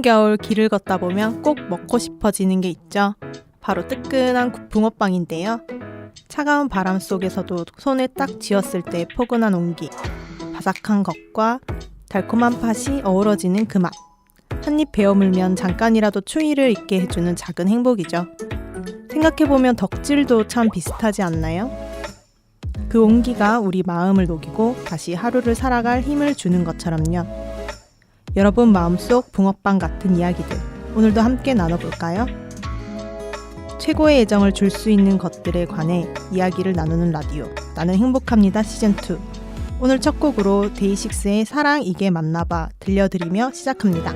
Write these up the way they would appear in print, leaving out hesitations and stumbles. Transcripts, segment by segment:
추운 겨울 길을 걷다 보면 꼭 먹고 싶어지는 게 있죠. 바로 뜨끈한 붕어빵인데요. 차가운 바람 속에서도 손에 딱 쥐었을 때 포근한 온기, 바삭한 겉과 달콤한 팥이 어우러지는 그 맛. 한 입 베어 물면 잠깐이라도 추위를 잊게 해주는 작은 행복이죠. 생각해보면 덕질도 참 비슷하지 않나요? 그 온기가 우리 마음을 녹이고 다시 하루를 살아갈 힘을 주는 것처럼요. 여러분 마음속 붕어빵 같은 이야기들, 오늘도 함께 나눠볼까요? 최고의 애정을 줄 수 있는 것들에 관해 이야기를 나누는 라디오, 나는 행복합니다 시즌2. 오늘 첫 곡으로 데이식스의 사랑 이게 맞나봐 들려드리며 시작합니다.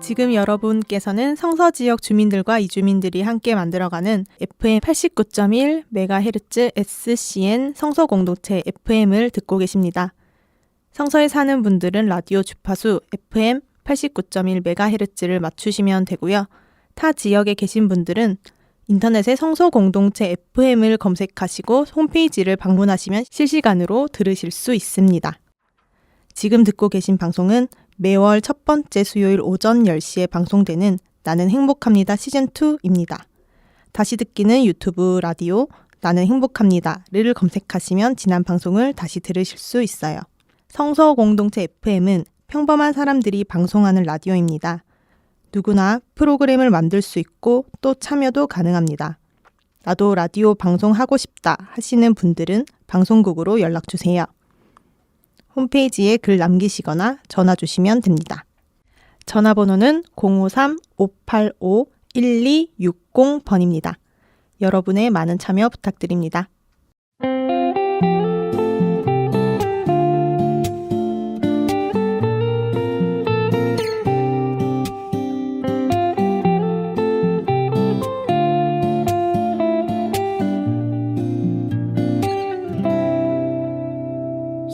지금 여러분께서는 성서지역 주민들과 이주민들이 함께 만들어가는 FM 89.1MHz SCN 성서공동체 FM을 듣고 계십니다. 성서에 사는 분들은 라디오 주파수 FM 89.1MHz를 맞추시면 되고요. 타 지역에 계신 분들은 인터넷에 성서공동체 FM을 검색하시고 홈페이지를 방문하시면 실시간으로 들으실 수 있습니다. 지금 듣고 계신 방송은 매월 첫 번째 수요일 오전 10시에 방송되는 나는 행복합니다 시즌2입니다. 다시 듣기는 유튜브 라디오 나는 행복합니다를 검색하시면 지난 방송을 다시 들으실 수 있어요. 성서공동체 FM은 평범한 사람들이 방송하는 라디오입니다. 누구나 프로그램을 만들 수 있고 또 참여도 가능합니다. 나도 라디오 방송하고 싶다 하시는 분들은 방송국으로 연락주세요. 홈페이지에 글 남기시거나 전화 주시면 됩니다. 전화번호는 053-585-1260번입니다. 여러분의 많은 참여 부탁드립니다.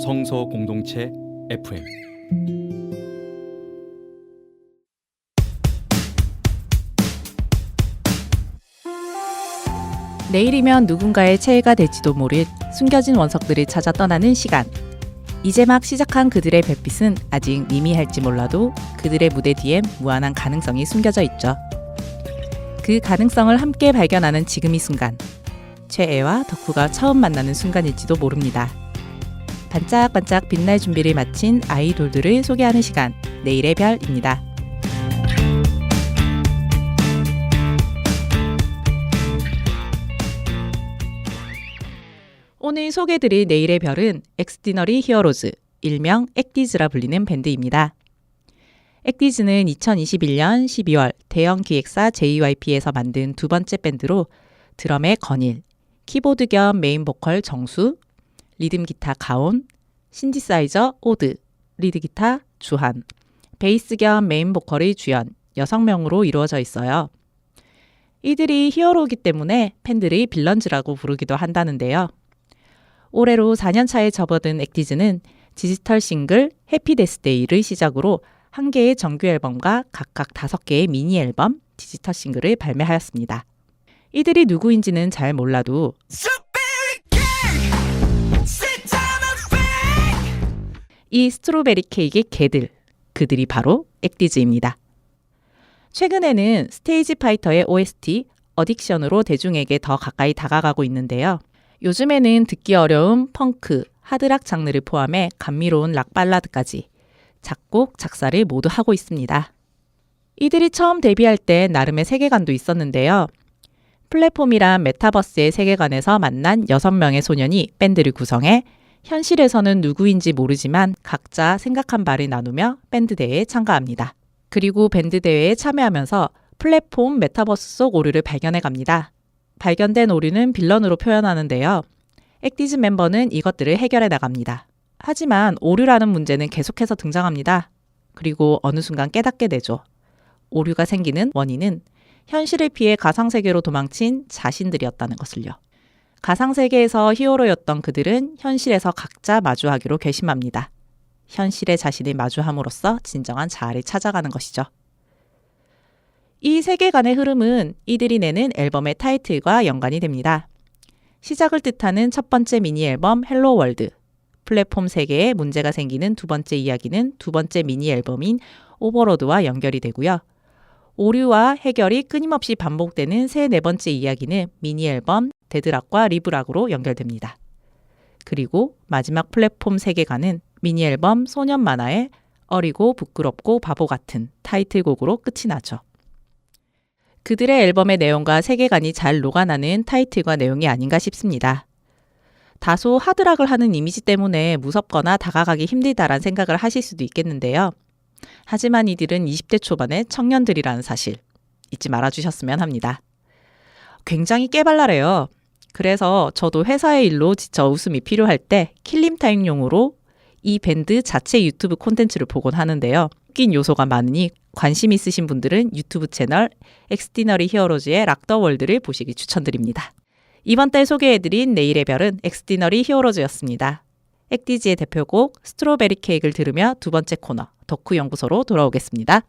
성서 공동체 FM 내일이면 누군가의 최애가 될지도 모를 숨겨진 원석들을 찾아 떠나는 시간. 이제 막 시작한 그들의 별빛은 아직 미미할지 몰라도 그들의 무대 뒤엔 무한한 가능성이 숨겨져 있죠. 그 가능성을 함께 발견하는 지금 이 순간. 최애와 덕후가 처음 만나는 순간일지도 모릅니다. 반짝반짝 빛날 준비를 마친 아이돌들을 소개하는 시간, 내일의 별입니다. 오늘 소개해드릴 내일의 별은 엑스디너리 히어로즈, 일명 액디즈라 불리는 밴드입니다. 액디즈는 2021년 12월 대형 기획사 JYP에서 만든 두 번째 밴드로 드럼의 건일, 키보드 겸 메인 보컬 정수, 리듬 기타 가온, 신디사이저 오드, 리드 기타 주한, 베이스 겸 메인 보컬의 주연 6명으로 이루어져 있어요. 이들이 히어로이기 때문에 팬들이 빌런즈라고 부르기도 한다는데요. 올해로 4년차에 접어든 액디즈는 디지털 싱글 해피 데스데이를 시작으로 1개의 정규 앨범과 각각 5개의 미니 앨범, 디지털 싱글을 발매하였습니다. 이들이 누구인지는 잘 몰라도 이 스트로베리 케이크의 개들, 그들이 바로 액디즈입니다. 최근에는 스테이지 파이터의 OST 어딕션으로 대중에게 더 가까이 다가가고 있는데요. 요즘에는 듣기 어려운 펑크, 하드락 장르를 포함해 감미로운 락 발라드까지 작곡, 작사를 모두 하고 있습니다. 이들이 처음 데뷔할 때 나름의 세계관도 있었는데요. 플랫폼이란 메타버스의 세계관에서 만난 6명의 소년이 밴드를 구성해 현실에서는 누구인지 모르지만 각자 생각한 바를 나누며 밴드 대회에 참가합니다. 그리고 밴드 대회에 참여하면서 플랫폼 메타버스 속 오류를 발견해 갑니다. 발견된 오류는 빌런으로 표현하는데요. 액디즈 멤버는 이것들을 해결해 나갑니다. 하지만 오류라는 문제는 계속해서 등장합니다. 그리고 어느 순간 깨닫게 되죠. 오류가 생기는 원인은 현실을 피해 가상세계로 도망친 자신들이었다는 것을요. 가상세계에서 히어로였던 그들은 현실에서 각자 마주하기로 결심합니다. 현실의 자신을 마주함으로써 진정한 자아를 찾아가는 것이죠. 이 세계관의 흐름은 이들이 내는 앨범의 타이틀과 연관이 됩니다. 시작을 뜻하는 첫 번째 미니 앨범 헬로 월드, 플랫폼 세계에 문제가 생기는 두 번째 이야기는 두 번째 미니 앨범인 오버로드와 연결이 되고요. 오류와 해결이 끊임없이 반복되는 세 네 번째 이야기는 미니 앨범 데드락과 리브락으로 연결됩니다. 그리고 마지막 플랫폼 세계관은 미니 앨범 소년 만화의 어리고 부끄럽고 바보 같은 타이틀곡으로 끝이 나죠. 그들의 앨범의 내용과 세계관이 잘 녹아나는 타이틀과 내용이 아닌가 싶습니다. 다소 하드락을 하는 이미지 때문에 무섭거나 다가가기 힘들다란 생각을 하실 수도 있겠는데요. 하지만 이들은 20대 초반의 청년들이라는 사실 잊지 말아주셨으면 합니다. 굉장히 깨발랄해요. 그래서 저도 회사의 일로 지쳐 웃음이 필요할 때 킬림타임용으로 이 밴드 자체 유튜브 콘텐츠를 보곤 하는데요. 웃긴 요소가 많으니 관심 있으신 분들은 유튜브 채널 엑스디너리 히어로즈의 락더월드를 보시기 추천드립니다. 이번 달 소개해드린 내일의 별은 엑스디너리 히어로즈였습니다. 액디지의 대표곡 스트로베리 케이크를 들으며 두 번째 코너 덕후 연구소로 돌아오겠습니다.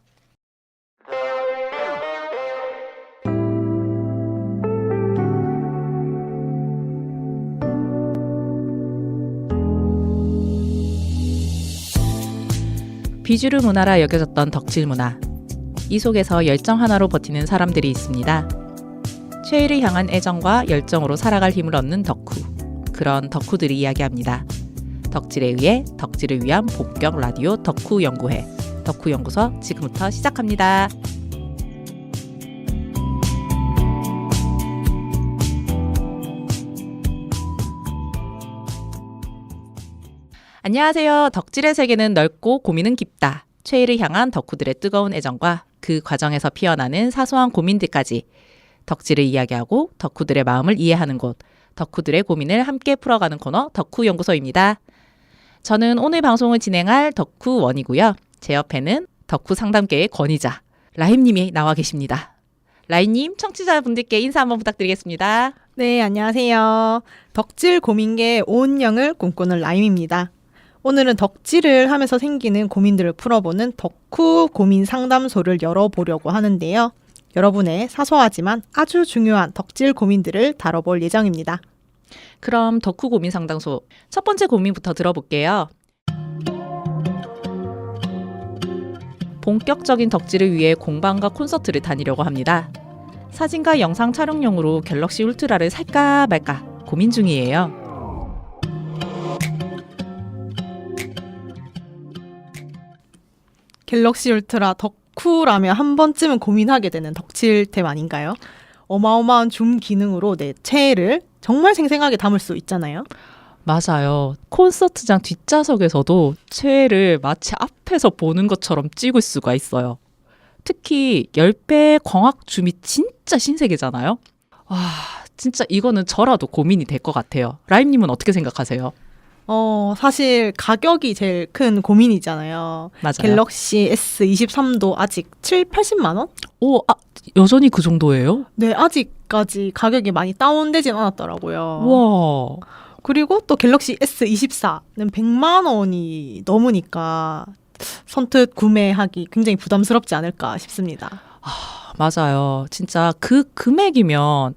비주류 문화라 여겨졌던 덕질 문화. 이 속에서 열정 하나로 버티는 사람들이 있습니다. 최애를 향한 애정과 열정으로 살아갈 힘을 얻는 덕후. 그런 덕후들이 이야기합니다. 덕질에 의해 덕질을 위한 본격 라디오 덕후 연구회. 덕후 연구소 지금부터 시작합니다. 안녕하세요. 덕질의 세계는 넓고 고민은 깊다. 최애를 향한 덕후들의 뜨거운 애정과 그 과정에서 피어나는 사소한 고민들까지 덕질을 이야기하고 덕후들의 마음을 이해하는 곳, 덕후들의 고민을 함께 풀어가는 코너 덕후 연구소입니다. 저는 오늘 방송을 진행할 덕후원이고요. 제 옆에는 덕후 상담계의 권위자 라임님이 나와 계십니다. 라임님, 청취자분들께 인사 한번 부탁드리겠습니다. 네, 안녕하세요. 덕질 고민계 오은영을 꿈꾸는 라임입니다. 오늘은 덕질을 하면서 생기는 고민들을 풀어보는 덕후 고민 상담소를 열어보려고 하는데요. 여러분의 사소하지만 아주 중요한 덕질 고민들을 다뤄볼 예정입니다. 그럼 덕후 고민 상담소 첫 번째 고민부터 들어볼게요. 본격적인 덕질을 위해 공방과 콘서트를 다니려고 합니다. 사진과 영상 촬영용으로 갤럭시 울트라를 살까 말까 고민 중이에요. 갤럭시 울트라 덕후라면 한 번쯤은 고민하게 되는 덕질템 아닌가요? 어마어마한 줌 기능으로 내 최애를 정말 생생하게 담을 수 있잖아요. 맞아요. 콘서트장 뒷좌석에서도 최애를 마치 앞에서 보는 것처럼 찍을 수가 있어요. 특히 10배 광학 줌이 진짜 신세계잖아요. 와, 진짜 이거는 저라도 고민이 될 것 같아요. 라임님은 어떻게 생각하세요? 사실 가격이 제일 큰 고민이잖아요. 맞아요. 갤럭시 S23도 아직 80만 원? 오, 여전히 그 정도예요? 네, 아직까지 가격이 많이 다운되진 않았더라고요. 와. 그리고 또 갤럭시 S24는 100만 원이 넘으니까 선뜻 구매하기 굉장히 부담스럽지 않을까 싶습니다. 맞아요. 진짜 그 금액이면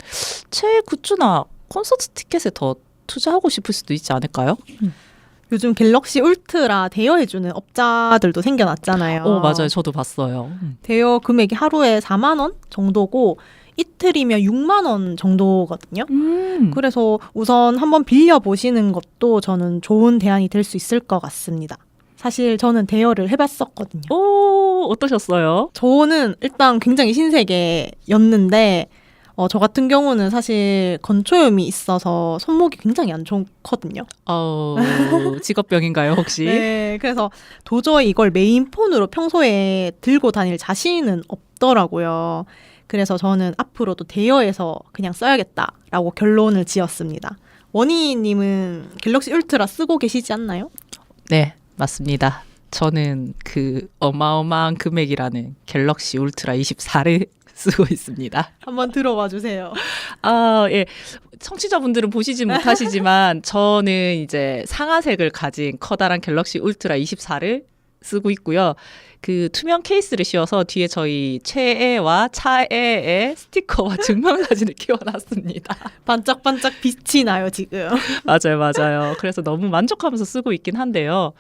최애 굿즈나 콘서트 티켓에 더 투자하고 싶을 수도 있지 않을까요? 요즘 갤럭시 울트라 대여해주는 업자들도 생겨났잖아요. 맞아요. 저도 봤어요. 대여 금액이 하루에 4만 원 정도고 이틀이면 6만 원 정도거든요. 그래서 우선 한번 빌려보시는 것도 저는 좋은 대안이 될 수 있을 것 같습니다. 사실 저는 대여를 해봤었거든요. 오, 어떠셨어요? 저는 일단 굉장히 신세계였는데 저 같은 경우는 사실 건초염이 있어서 손목이 굉장히 안 좋거든요. 직업병인가요, 혹시? 네, 그래서 도저히 이걸 메인폰으로 평소에 들고 다닐 자신은 없더라고요. 그래서 저는 앞으로도 대여해서 그냥 써야겠다라고 결론을 지었습니다. 원희님은 갤럭시 울트라 쓰고 계시지 않나요? 네, 맞습니다. 저는 그 어마어마한 금액이라는 갤럭시 울트라 24를 쓰고 있습니다. 한번 들어봐 주세요. 아, 예. 청취자분들은 보시진 못하시지만 저는 이제 상아색을 가진 커다란 갤럭시 울트라 24를 쓰고 있고요. 그 투명 케이스를 씌워서 뒤에 저희 최애와 차애의 스티커와 증명사진을 끼워놨습니다. 반짝반짝 빛이 나요 지금. 맞아요, 맞아요. 그래서 너무 만족하면서 쓰고 있긴 한데요.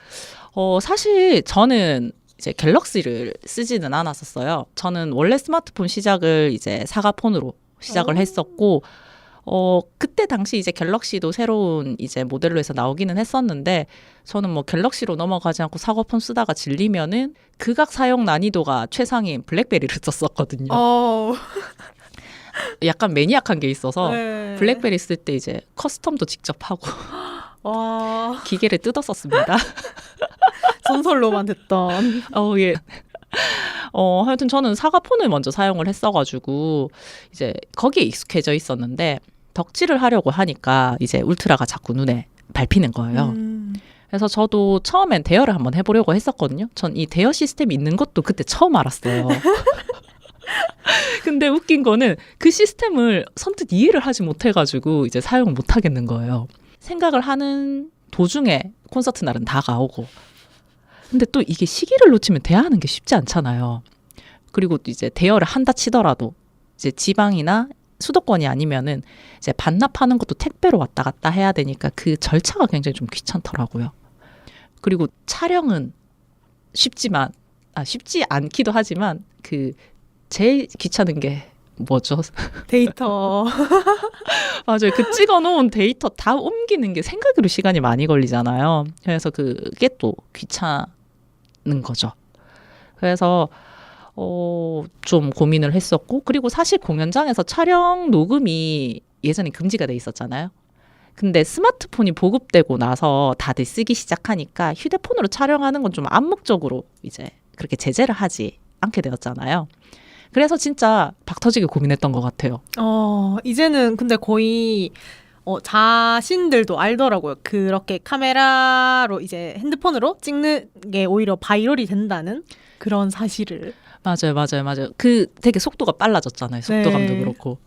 사실 저는 이제 갤럭시를 쓰지는 않았었어요. 저는 원래 스마트폰 시작을 이제 사과폰으로 시작을 했었고, 그때 당시 이제 갤럭시도 새로운 이제 모델로 해서 나오기는 했었는데, 저는 뭐 갤럭시로 넘어가지 않고 사과폰 쓰다가 질리면은 극악 사용 난이도가 최상인 블랙베리를 썼었거든요. 약간 매니악한 게 있어서 네. 블랙베리 쓸 때 이제 커스텀도 직접 하고 와, 기계를 뜯었었습니다. 전설로만 됐던. 예. 하여튼 저는 사과폰을 먼저 사용을 했어가지고 이제 거기에 익숙해져 있었는데 덕질을 하려고 하니까 이제 울트라가 자꾸 눈에 밟히는 거예요. 그래서 저도 처음엔 대여를 한번 해보려고 했었거든요. 전 이 대여 시스템이 있는 것도 그때 처음 알았어요. 근데 웃긴 거는 그 시스템을 선뜻 이해를 하지 못해가지고 이제 사용을 못 하겠는 거예요. 생각을 하는 도중에 콘서트 날은 다가오고. 근데 또 이게 시기를 놓치면 대여하는 게 쉽지 않잖아요. 그리고 이제 대여를 한다 치더라도 이제 지방이나 수도권이 아니면은 이제 반납하는 것도 택배로 왔다 갔다 해야 되니까 그 절차가 굉장히 좀 귀찮더라고요. 그리고 촬영은 쉽지 않기도 하지만 그 제일 귀찮은 게 뭐죠? 데이터. 맞아요. 그 찍어놓은 데이터 다 옮기는 게 생각으로 시간이 많이 걸리잖아요. 그래서 그게 또 귀찮은 거죠. 그래서 좀 고민을 했었고, 그리고 사실 공연장에서 촬영 녹음이 예전에 금지가 돼 있었잖아요. 근데 스마트폰이 보급되고 나서 다들 쓰기 시작하니까 휴대폰으로 촬영하는 건 좀 암묵적으로 이제 그렇게 제재를 하지 않게 되었잖아요. 그래서 진짜 박터지게 고민했던 것 같아요. 이제는 근데 거의 자신들도 알더라고요. 그렇게 카메라로 이제 핸드폰으로 찍는 게 오히려 바이럴이 된다는 그런 사실을. 맞아요. 그 되게 속도가 빨라졌잖아요. 속도감도 네. 그렇고.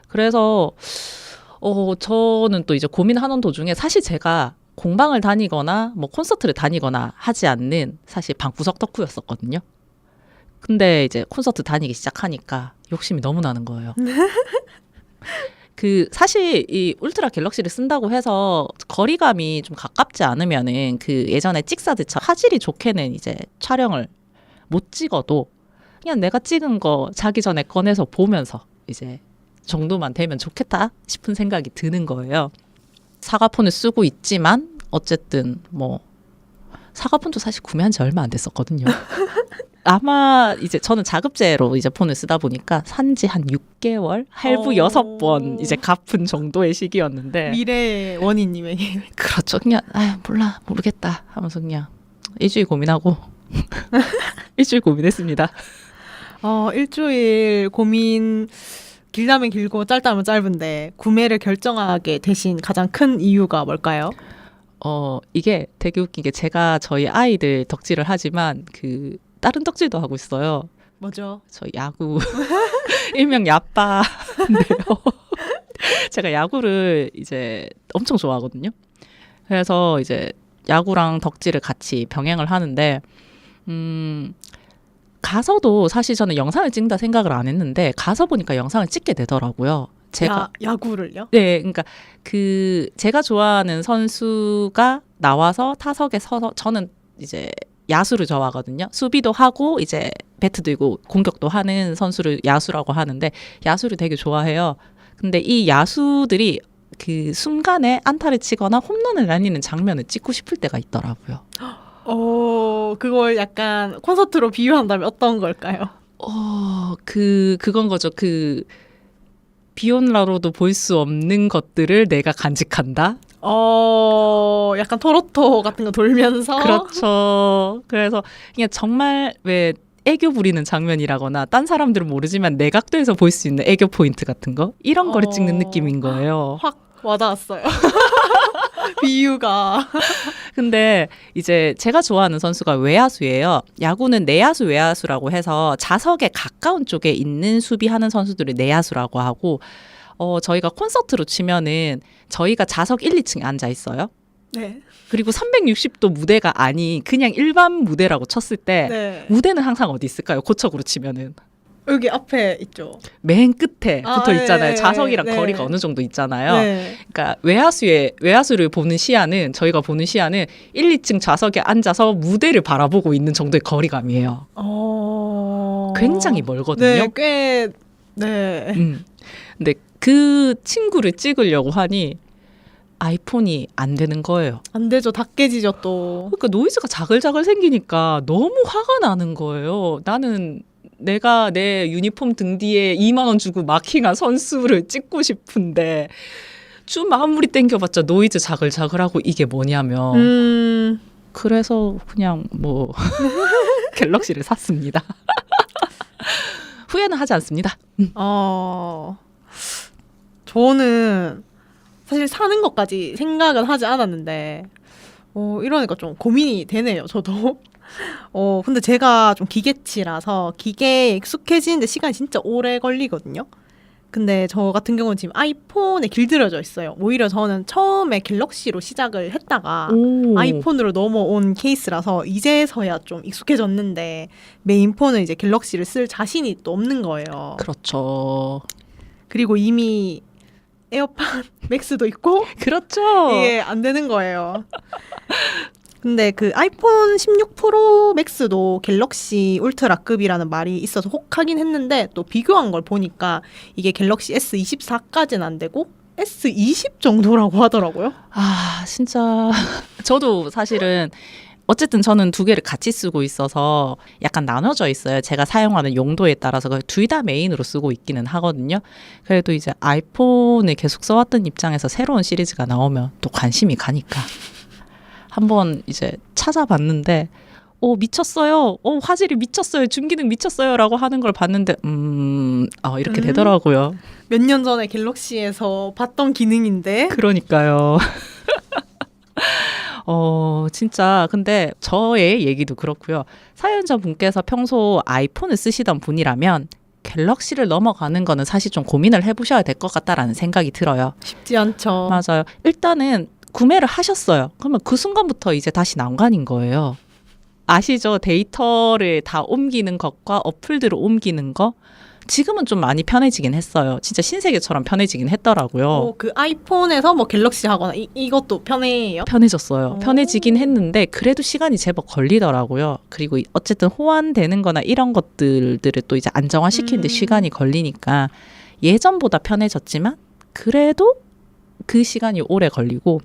그래서 저는 또 이제 고민하는 도중에 사실 제가 공방을 다니거나 뭐 콘서트를 다니거나 하지 않는 사실 방구석 덕후였었거든요. 근데 이제 콘서트 다니기 시작하니까 욕심이 너무 나는 거예요. 그 사실 이 울트라 갤럭시를 쓴다고 해서 거리감이 좀 가깝지 않으면은 그 예전에 찍사드처럼 화질이 좋게는 이제 촬영을 못 찍어도 그냥 내가 찍은 거 자기 전에 꺼내서 보면서 이제 정도만 되면 좋겠다 싶은 생각이 드는 거예요. 사과폰을 쓰고 있지만 어쨌든 뭐 사과폰도 사실 구매한 지 얼마 안 됐었거든요. 아마 이제 저는 자급제로 이제 폰을 쓰다 보니까 산지 한 6개월 할부 6번 이제 갚은 정도의 시기였는데 미래의 원희님에게. 그렇죠. 그냥 몰라 모르겠다 하면서 그냥 일주일 고민하고 일주일 고민했습니다. 일주일 고민 길다면 길고 짧다면 짧은데 구매를 결정하게 되신 가장 큰 이유가 뭘까요? 이게 되게 웃긴 게 제가 저희 아이들 덕질을 하지만 그 다른 덕질도 하고 있어요. 뭐죠? 저 야구 일명 야빠인데요. 제가 야구를 이제 엄청 좋아하거든요. 그래서 이제 야구랑 덕질을 같이 병행을 하는데 가서도 사실 저는 영상을 찍는다 생각을 안 했는데 가서 보니까 영상을 찍게 되더라고요. 제가 야구를요? 네, 그러니까 그 제가 좋아하는 선수가 나와서 타석에 서서 저는 이제 야수를 좋아하거든요. 수비도 하고 이제 배트 들고 공격도 하는 선수를 야수라고 하는데 야수를 되게 좋아해요. 근데 이 야수들이 그 순간에 안타를 치거나 홈런을 날리는 장면을 찍고 싶을 때가 있더라고요. 그걸 약간 콘서트로 비유한다면 어떤 걸까요? 그건 거죠. 그 비온라로도 볼 수 없는 것들을 내가 간직한다. 약간 토로토 같은 거 돌면서. 그렇죠. 그래서 그냥 정말 왜 애교 부리는 장면이라거나 딴 사람들은 모르지만 내각도에서 볼 수 있는 애교 포인트 같은 거 이런 거를 찍는 느낌인 거예요. 확 와닿았어요. 비유가. 근데 이제 제가 좋아하는 선수가 외야수예요. 야구는 내야수, 외야수라고 해서 자석에 가까운 쪽에 있는 수비하는 선수들을 내야수라고 하고, 저희가 콘서트로 치면은 저희가 자석 1, 2층에 앉아 있어요. 네. 그리고 360도 무대가 아닌 그냥 일반 무대라고 쳤을 때 네. 무대는 항상 어디 있을까요? 고척으로 치면은. 여기 앞에 있죠. 맨 끝에 붙어 있잖아요. 네, 자석이랑 네. 거리가 어느 정도 있잖아요. 네. 그러니까 외야수를 보는 시야는 저희가 보는 시야는 1, 2층 좌석에 앉아서 무대를 바라보고 있는 정도의 거리감이에요. 굉장히 멀거든요. 네, 꽤 네. 근데 그 친구를 찍으려고 하니 아이폰이 안 되는 거예요. 안 되죠. 다 깨지죠 또. 그러니까 노이즈가 자글자글 생기니까 너무 화가 나는 거예요. 나는 내가 내 유니폼 등 뒤에 2만 원 주고 마킹한 선수를 찍고 싶은데 좀 아무리 땡겨봤자 노이즈 자글자글하고 이게 뭐냐면 그래서 그냥 뭐 갤럭시를 샀습니다. 후회는 하지 않습니다. 저는 사실 사는 것까지 생각은 하지 않았는데 이러니까 좀 고민이 되네요. 저도. 근데 제가 좀 기계치라서 기계에 익숙해지는데 시간이 진짜 오래 걸리거든요. 근데 저 같은 경우는 지금 아이폰에 길들여져 있어요. 오히려 저는 처음에 갤럭시로 시작을 했다가 아이폰으로 넘어온 케이스라서 이제서야 좀 익숙해졌는데 메인폰은 이제 갤럭시를 쓸 자신이 또 없는 거예요. 그렇죠. 그리고 이미 에어팟 맥스도 있고 그렇죠. 이게 안 되는 거예요. 근데 그 아이폰 16 프로 맥스도 갤럭시 울트라급이라는 말이 있어서 혹하긴 했는데 또 비교한 걸 보니까 이게 갤럭시 S24까지는 안 되고 S20 정도라고 하더라고요. 아, 진짜 저도 사실은 어쨌든 저는 두 개를 같이 쓰고 있어서 약간 나눠져 있어요. 제가 사용하는 용도에 따라서 둘 다 메인으로 쓰고 있기는 하거든요. 그래도 이제 아이폰을 계속 써왔던 입장에서 새로운 시리즈가 나오면 또 관심이 가니까 한번 이제 찾아봤는데 미쳤어요. 화질이 미쳤어요. 줌기능 미쳤어요. 라고 하는 걸 봤는데 이렇게 되더라고요. 몇 년 전에 갤럭시에서 봤던 기능인데. 그러니까요. 진짜 근데 저의 얘기도 그렇고요. 사연자분께서 평소 아이폰을 쓰시던 분이라면 갤럭시를 넘어가는 거는 사실 좀 고민을 해보셔야 될 것 같다라는 생각이 들어요. 쉽지 않죠. 맞아요. 일단은 구매를 하셨어요. 그러면 그 순간부터 이제 다시 난관인 거예요. 아시죠? 데이터를 다 옮기는 것과 어플들을 옮기는 거. 지금은 좀 많이 편해지긴 했어요. 진짜 신세계처럼 편해지긴 했더라고요. 그 아이폰에서 뭐 갤럭시 하거나 이것도 편해요? 편해졌어요. 편해지긴 했는데 그래도 시간이 제법 걸리더라고요. 그리고 어쨌든 호환되는 거나 이런 것들을 또 이제 안정화시키는데 시간이 걸리니까 예전보다 편해졌지만 그래도 그 시간이 오래 걸리고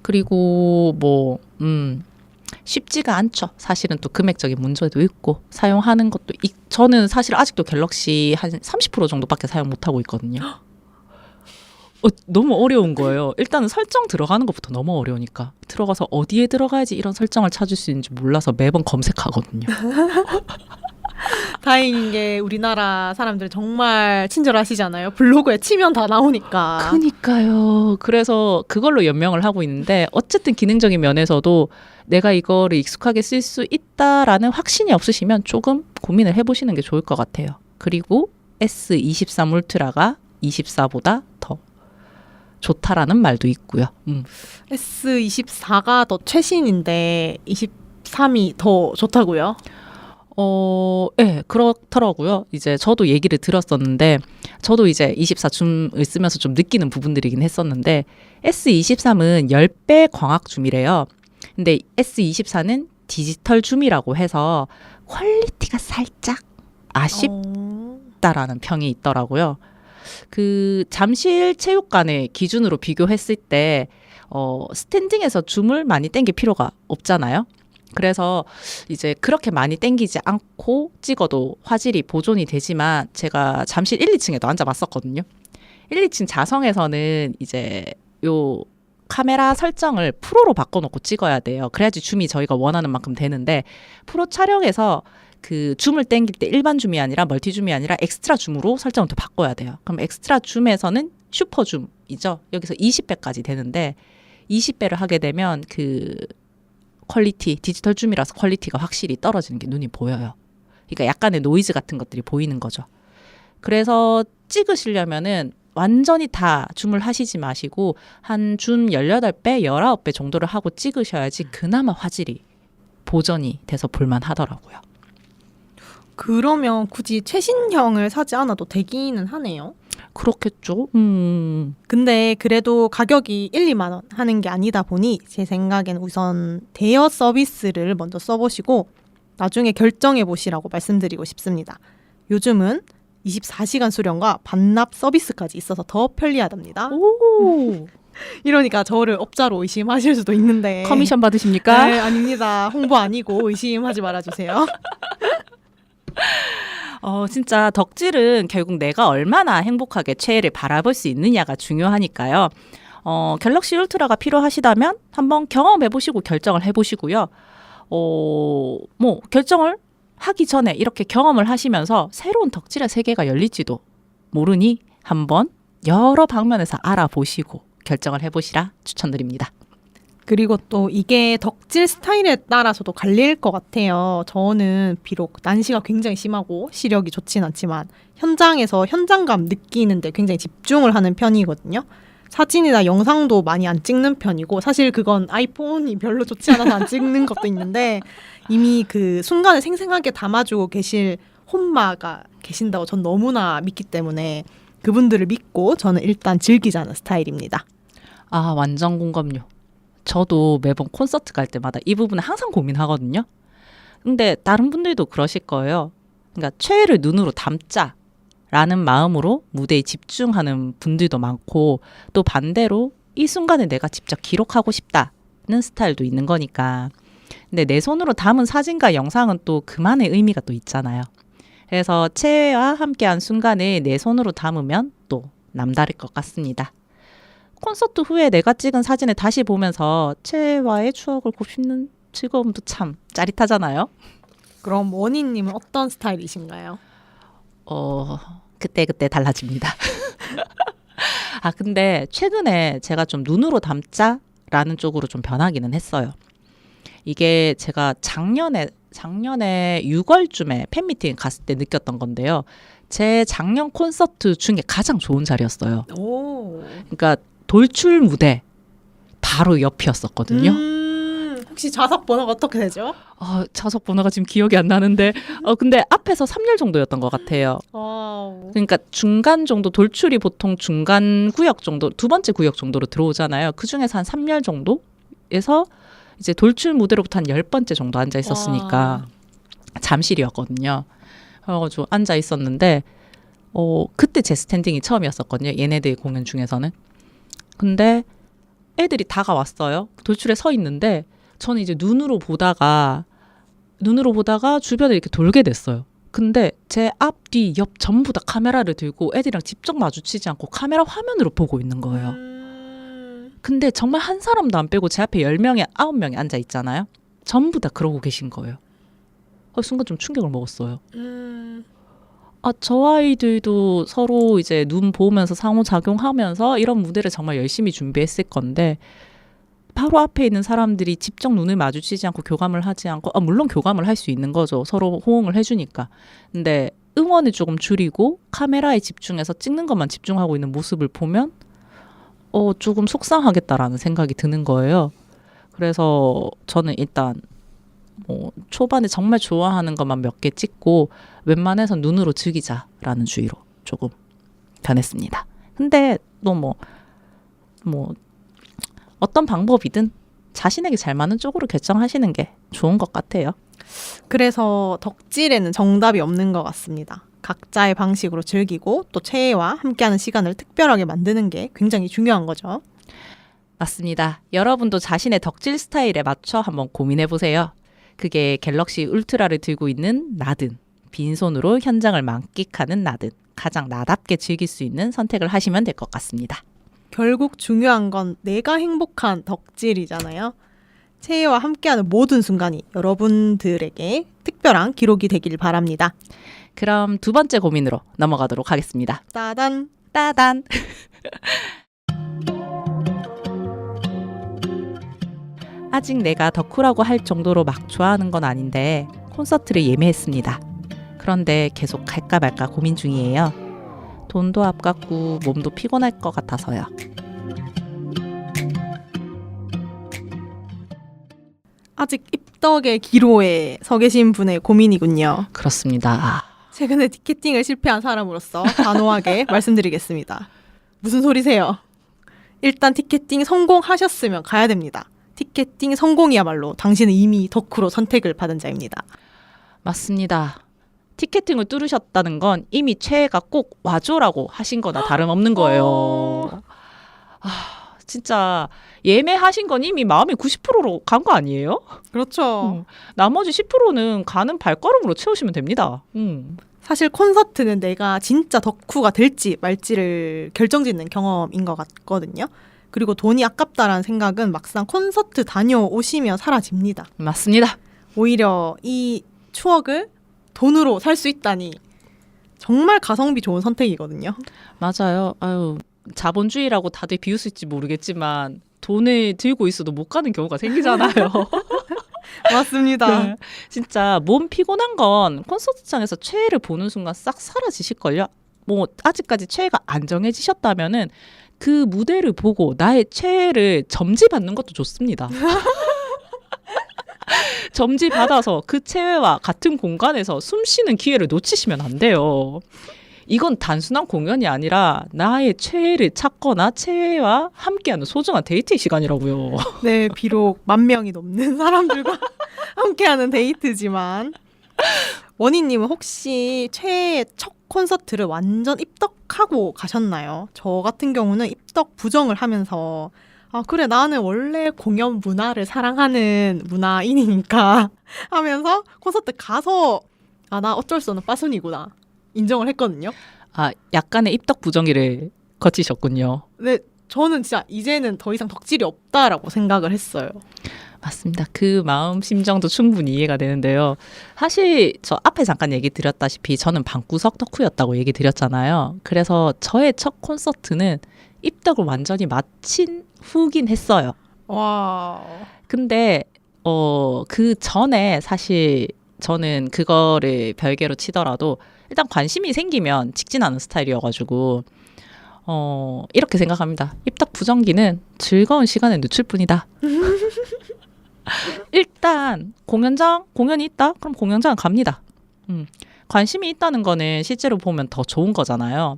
그리고 쉽지가 않죠. 사실은 또 금액적인 문제도 있고 사용하는 것도 저는 사실 아직도 갤럭시 한 30% 정도밖에 사용 못하고 있거든요. 너무 어려운 거예요. 일단은 설정 들어가는 것부터 너무 어려우니까 들어가서 어디에 들어가야지 이런 설정을 찾을 수 있는지 몰라서 매번 검색하거든요. 다행인 게 우리나라 사람들 정말 친절하시잖아요. 블로그에 치면 다 나오니까. 그러니까요. 그래서 그걸로 연명을 하고 있는데 어쨌든 기능적인 면에서도 내가 이거를 익숙하게 쓸 수 있다라는 확신이 없으시면 조금 고민을 해보시는 게 좋을 것 같아요. 그리고 S23 울트라가 24보다 더 좋다라는 말도 있고요. S24가 더 최신인데 23이 더 좋다고요? 네, 그렇더라고요. 이제 저도 얘기를 들었었는데, 저도 이제 24줌을 쓰면서 좀 느끼는 부분들이긴 했었는데, S23은 10배 광학 줌이래요. 근데 S24는 디지털 줌이라고 해서 퀄리티가 살짝 아쉽다라는 평이 있더라고요. 그 잠실 체육관의 기준으로 비교했을 때, 스탠딩에서 줌을 많이 땡길 필요가 없잖아요. 그래서 이제 그렇게 많이 땡기지 않고 찍어도 화질이 보존이 되지만 제가 잠실 1, 2층에도 앉아봤었거든요. 1, 2층 자성에서는 이제 요 카메라 설정을 프로로 바꿔놓고 찍어야 돼요. 그래야지 줌이 저희가 원하는 만큼 되는데 프로 촬영에서 그 줌을 땡길 때 일반 줌이 아니라 멀티 줌이 아니라 엑스트라 줌으로 설정을 또 바꿔야 돼요. 그럼 엑스트라 줌에서는 슈퍼 줌이죠. 여기서 20배까지 되는데 20배를 하게 되면 그 퀄리티, 디지털 줌이라서 퀄리티가 확실히 떨어지는 게 눈이 보여요. 그러니까 약간의 노이즈 같은 것들이 보이는 거죠. 그래서 찍으시려면은 완전히 다 줌을 하시지 마시고 한 줌 18배, 19배 정도를 하고 찍으셔야지 그나마 화질이 보정이 돼서 볼만 하더라고요. 그러면 굳이 최신형을 사지 않아도 되기는 하네요. 그렇겠죠. 근데 그래도 가격이 1, 2만 원 하는 게 아니다 보니 제 생각엔 우선 대여 서비스를 먼저 써보시고 나중에 결정해 보시라고 말씀드리고 싶습니다. 요즘은 24시간 수령과 반납 서비스까지 있어서 더 편리하답니다. 오, 이러니까 저를 업자로 의심하실 수도 있는데 커미션 받으십니까? 네, 아닙니다. 홍보 아니고 의심하지 말아주세요. 진짜 덕질은 결국 내가 얼마나 행복하게 최애를 바라볼 수 있느냐가 중요하니까요. 갤럭시 울트라가 필요하시다면 한번 경험해보시고 결정을 해보시고요. 뭐 결정을 하기 전에 이렇게 경험을 하시면서 새로운 덕질의 세계가 열릴지도 모르니 한번 여러 방면에서 알아보시고 결정을 해보시라 추천드립니다. 그리고 또 이게 덕질 스타일에 따라서도 갈릴 것 같아요. 저는 비록 난시가 굉장히 심하고 시력이 좋진 않지만 현장에서 현장감 느끼는데 굉장히 집중을 하는 편이거든요. 사진이나 영상도 많이 안 찍는 편이고 사실 그건 아이폰이 별로 좋지 않아서 안 찍는 것도 있는데 이미 그 순간을 생생하게 담아주고 계실 혼마가 계신다고 전 너무나 믿기 때문에 그분들을 믿고 저는 일단 즐기자는 스타일입니다. 아, 완전 공감요. 저도 매번 콘서트 갈 때마다 이 부분을 항상 고민하거든요. 근데 다른 분들도 그러실 거예요. 그러니까 최애를 눈으로 담자라는 마음으로 무대에 집중하는 분들도 많고 또 반대로 이 순간을 내가 직접 기록하고 싶다는 스타일도 있는 거니까. 근데 내 손으로 담은 사진과 영상은 또 그만의 의미가 또 있잖아요. 그래서 최애와 함께한 순간을 내 손으로 담으면 또 남다를 것 같습니다. 콘서트 후에 내가 찍은 사진을 다시 보면서 최애와의 추억을 곱씹는 즐거움도 참 짜릿하잖아요. 그럼 원희님은 어떤 스타일이신가요? 그때그때 달라집니다. 아, 근데 최근에 제가 좀 눈으로 담자라는 쪽으로 좀 변하기는 했어요. 이게 제가 작년에 6월쯤에 팬미팅 갔을 때 느꼈던 건데요. 제 작년 콘서트 중에 가장 좋은 자리였어요. 오. 그러니까 돌출 무대 바로 옆이었었거든요. 혹시 좌석 번호가 어떻게 되죠? 좌석 번호가 지금 기억이 안 나는데 근데 앞에서 3열 정도였던 것 같아요. 와우. 그러니까 중간 정도 돌출이 보통 중간 구역 정도 두 번째 구역 정도로 들어오잖아요. 그중에서 한 3열 정도에서 이제 돌출 무대로부터 한 10번째 정도 앉아 있었으니까 잠실이었거든요. 그래가지고 앉아 있었는데 그때 제 스탠딩이 처음이었었거든요. 얘네들 공연 중에서는. 근데 애들이 다가왔어요. 돌출에 서 있는데 저는 이제 눈으로 보다가 주변에 이렇게 돌게 됐어요. 근데 제 앞, 뒤, 옆 전부 다 카메라를 들고 애들이랑 직접 마주치지 않고 카메라 화면으로 보고 있는 거예요. 근데 정말 한 사람도 안 빼고 제 앞에 10명에 9명이 앉아 있잖아요. 전부 다 그러고 계신 거예요. 순간 좀 충격을 먹었어요. 저 아이들도 서로 이제 눈 보면서 상호작용하면서 이런 무대를 정말 열심히 준비했을 건데 바로 앞에 있는 사람들이 직접 눈을 마주치지 않고 교감을 하지 않고 물론 교감을 할 수 있는 거죠. 서로 호응을 해주니까. 근데 응원을 조금 줄이고 카메라에 집중해서 찍는 것만 집중하고 있는 모습을 보면 조금 속상하겠다라는 생각이 드는 거예요. 그래서 저는 일단 초반에 정말 좋아하는 것만 몇 개 찍고 웬만해서 눈으로 즐기자라는 주의로 조금 변했습니다. 근데 또 뭐 어떤 방법이든 자신에게 잘 맞는 쪽으로 결정하시는 게 좋은 것 같아요. 그래서 덕질에는 정답이 없는 것 같습니다. 각자의 방식으로 즐기고 또 최애와 함께하는 시간을 특별하게 만드는 게 굉장히 중요한 거죠. 맞습니다. 여러분도 자신의 덕질 스타일에 맞춰 한번 고민해보세요. 그게 갤럭시 울트라를 들고 있는 나든 빈손으로 현장을 만끽하는 나든 가장 나답게 즐길 수 있는 선택을 하시면 될 것 같습니다. 결국 중요한 건 내가 행복한 덕질이잖아요. 최애와 함께하는 모든 순간이 여러분들에게 특별한 기록이 되길 바랍니다. 그럼 두 번째 고민으로 넘어가도록 하겠습니다. 따단. 따단. 아직 내가 덕후라고 할 정도로 막 좋아하는 건 아닌데 콘서트를 예매했습니다. 그런데 계속 갈까 말까 고민 중이에요. 돈도 아깝고 몸도 피곤할 것 같아서요. 아직 입덕의 기로에 서 계신 분의 고민이군요. 그렇습니다. 최근에 티켓팅을 실패한 사람으로서 단호하게 말씀드리겠습니다. 무슨 소리세요? 일단 티켓팅 성공하셨으면 가야 됩니다. 티켓팅 성공이야말로 당신은 이미 덕후로 선택을 받은 자입니다. 맞습니다. 티켓팅을 뚫으셨다는 건 이미 최애가 꼭 와줘라고 하신 거나 다름없는 거예요. 진짜 예매하신 건 이미 마음의 90%로 간 거 아니에요? 그렇죠. 나머지 10%는 가는 발걸음으로 채우시면 됩니다. 사실 콘서트는 내가 진짜 덕후가 될지 말지를 결정짓는 경험인 것 같거든요. 그리고 돈이 아깝다라는 생각은 막상 콘서트 다녀오시면 사라집니다. 맞습니다. 오히려 이 추억을 돈으로 살 수 있다니 정말 가성비 좋은 선택이거든요. 맞아요. 아유, 자본주의라고 다들 비웃을지 모르겠지만 돈을 들고 있어도 못 가는 경우가 생기잖아요. 맞습니다. 네. 진짜 몸 피곤한 건 콘서트장에서 최애를 보는 순간 싹 사라지실걸요. 뭐 아직까지 최애가 안 정해지셨다면은 그 무대를 보고 나의 최애를 점지받는 것도 좋습니다. 점지받아서 그 최애와 같은 공간에서 숨 쉬는 기회를 놓치시면 안 돼요. 이건 단순한 공연이 아니라 나의 최애를 찾거나 최애와 함께하는 소중한 데이트 시간이라고요. 네, 비록 10,000명이 넘는 사람들과 함께하는 데이트지만 원희님은 혹시 최애의 첫 콘서트를 완전 입덕하고 가셨나요? 저 같은 경우는 입덕 부정을 하면서 아 그래 나는 원래 공연 문화를 사랑하는 문화인이니까 하면서 콘서트 가서 아 나 어쩔 수 없는 빠순이구나 인정을 했거든요. 아, 약간의 입덕 부정기를 거치셨군요. 근데 저는 진짜 이제는 더 이상 덕질이 없다라고 생각을 했어요. 맞습니다. 그 마음 심정도 충분히 이해가 되는데요. 사실 저 앞에 잠깐 얘기 드렸다시피 저는 방구석 덕후였다고 얘기 드렸잖아요. 그래서 저의 첫 콘서트는 입덕을 완전히 마친 후긴 했어요. 와. 근데 그 전에 사실 저는 그거를 별개로 치더라도 일단 관심이 생기면 직진하는 스타일이어가지고 이렇게 생각합니다. 입덕 부정기는 즐거운 시간에 늦출 뿐이다. 일단 공연이 있다? 그럼 공연장 갑니다. 관심이 있다는 거는 실제로 보면 더 좋은 거잖아요.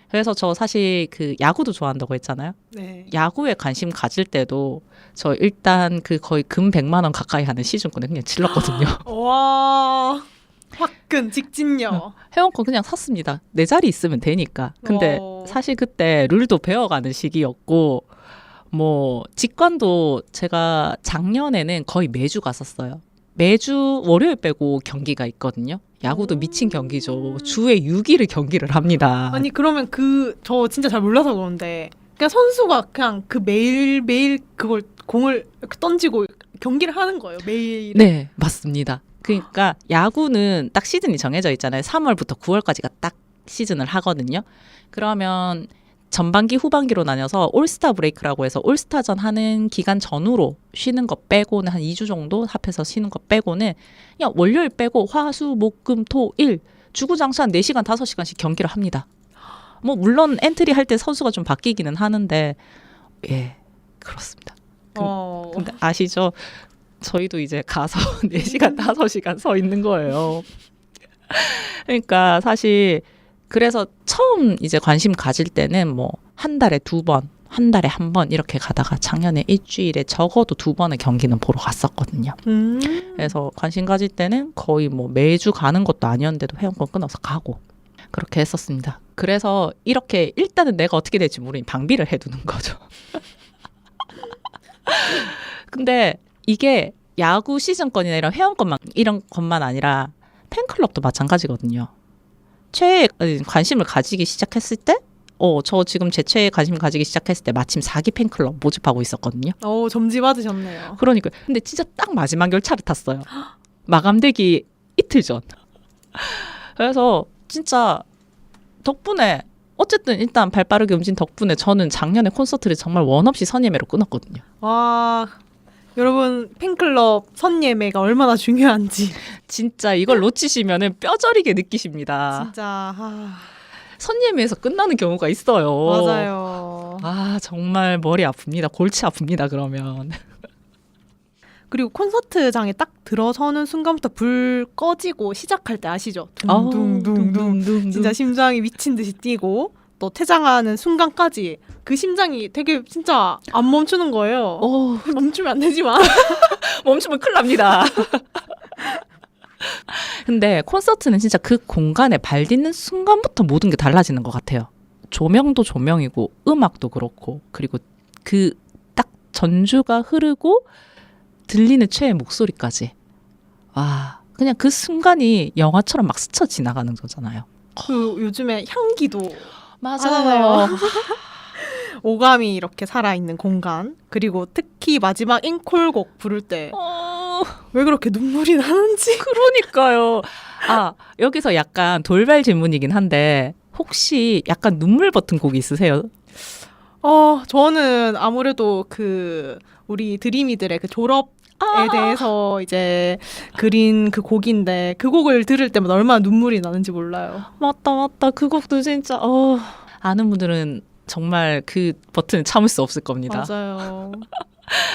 그래서 저 사실 그 야구도 좋아한다고 했잖아요. 네. 야구에 관심 가질 때도 저 일단 그 거의 금 100만 원 가까이 하는 시즌권을 그냥 질렀거든요. 와. 화끈 직진녀. 회원권 그냥 샀습니다. 내 자리 있으면 되니까. 근데 사실 그때 룰도 배워가는 시기였고 뭐 직관도 제가 작년에는 거의 매주 갔었어요. 매주 월요일 빼고 경기가 있거든요. 야구도 미친 경기죠. 주에 6일을 경기를 합니다. 아니 그러면 저 진짜 잘 몰라서 그런데 그냥 선수가 그냥 그 매일 그걸 공을 이렇게 던지고 경기를 하는 거예요. 매일. 네, 맞습니다. 그러니까 야구는 딱 시즌이 정해져 있잖아요. 3월부터 9월까지가 딱 시즌을 하거든요. 그러면 전반기 후반기로 나뉘어서 올스타 브레이크라고 해서 올스타전 하는 기간 전후로 쉬는 거 빼고는 한 2주 정도 합해서 쉬는 거 빼고는 그냥 월요일 빼고 화, 수, 목, 금, 토, 일 주구장창 4시간 5시간씩 경기를 합니다. 뭐 물론 엔트리 할 때 선수가 좀 바뀌기는 하는데 예 그렇습니다. 근데 아시죠? 저희도 이제 가서 4시간 5시간 서 있는 거예요. 그러니까 사실 그래서 처음 이제 관심 가질 때는 뭐 한 달에 2번, 한 달에 1번 이렇게 가다가 작년에 일주일에 적어도 2번의 경기는 보러 갔었거든요. 그래서 관심 가질 때는 거의 뭐 매주 가는 것도 아니었는데도 회원권 끊어서 가고 그렇게 했었습니다. 그래서 이렇게 일단은 내가 어떻게 될지 모르니 방비를 해두는 거죠. 근데 이게 야구 시즌권이나 이런 것만 아니라 팬클럽도 마찬가지거든요. 최애에 관심을 가지기 시작했을 때 저 지금 제 최애에 관심 가지기 시작했을 때 마침 4기 팬클럽 모집하고 있었거든요. 점지 받으셨네요. 그러니까 근데 진짜 딱 마지막 열차를 탔어요. 마감되기 이틀 전. 그래서 진짜 덕분에 어쨌든 일단 발빠르게 움직인 덕분에 저는 작년에 콘서트를 정말 원 없이 선예매로 끊었거든요. 와 여러분 팬클럽 선예매가 얼마나 중요한지 진짜 이걸 놓치시면은 뼈저리게 느끼십니다. 진짜 선예매에서 끝나는 경우가 있어요. 맞아요. 아 정말 머리 아픕니다. 골치 아픕니다. 그러면. 그리고 콘서트장에 딱 들어서는 순간부터 불 꺼지고 시작할 때 아시죠? 둥둥둥둥 둥둥둥. 진짜 심장이 미친 듯이 뛰고 또 퇴장하는 순간까지 그 심장이 되게 진짜 안 멈추는 거예요. 멈추면 안 되지만 멈추면 큰일 납니다. 근데 콘서트는 진짜 그 공간에 발 딛는 순간부터 모든 게 달라지는 것 같아요. 조명도 조명이고 음악도 그렇고 그리고 그 딱 전주가 흐르고 들리는 최애 목소리까지. 와 그냥 그 순간이 영화처럼 막 스쳐 지나가는 거잖아요. 그 요즘에 향기도 맞아요. 오감이 이렇게 살아있는 공간 그리고 특히 마지막 앵콜곡 부를 때 왜 그렇게 눈물이 나는지 그러니까요. 아 여기서 약간 돌발 질문이긴 한데 혹시 약간 눈물 버튼 곡이 있으세요? 저는 아무래도 그 우리 드림이들의 그 졸업에 대해서 이제 그린 그 곡인데 그 곡을 들을 때마다 얼마나 눈물이 나는지 몰라요. 맞다. 그 곡도 진짜 아는 분들은 정말 그 버튼을 참을 수 없을 겁니다. 맞아요.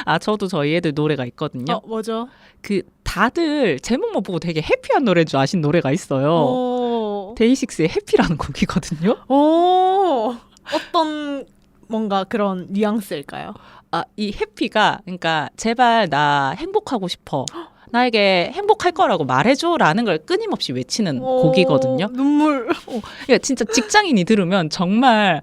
아 저도 저희 애들 노래가 있거든요. 뭐죠? 그 다들 제목만 보고 되게 해피한 노래인 줄 아신 노래가 있어요. 데이식스의 해피라는 곡이거든요. 어떤 뭔가 그런 뉘앙스일까요? 아, 이 해피가 그러니까 제발 나 행복하고 싶어. 나에게 행복할 거라고 말해줘라는 걸 끊임없이 외치는 곡이거든요. 눈물. 그러니까 진짜 직장인이 들으면 정말